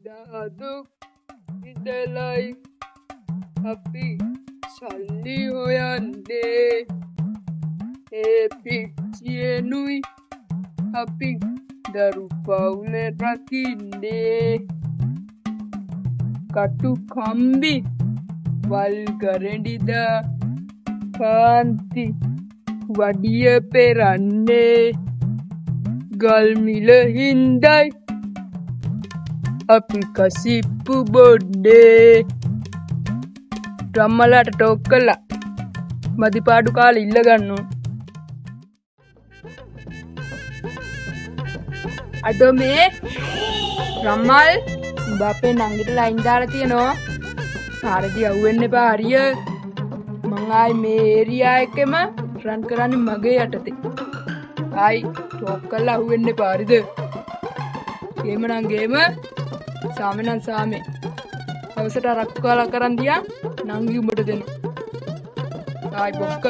Daduk ඉඳලයි අපි සල්ලි හොයන්නේ ඒ පිච්චියනුයි අපි දරු පවුල රකින්නේ කටු කම්බි වල් කරඬිද කාන්ති වඩිය පෙරන්නේ ගල් මිල හින්දයි අපි කසිප්පු බොඩ්ඩේ රම්මලාට ටෝක් කළා මදිපාඩු කාලේ ඉල්ල ගන්නු අඩෝ මේ රම්මල් උඹ අපේ නංගිට ලයින් දාලා තියනවා පාරදී යවෙන්න එපා හරිය මං ආයි මේ ඒරියා එකෙම රන් කරන්නේ මගේ යටතේ ආයි ටෝක් කරලා අහුවෙන්න එපා හරිද ගේම නම් ගේම සාමේ නම් සාමේ අවසට අරක්කු කාලා කරන් දියා නංගි උඹට දෙනවා ආයි බොක්ක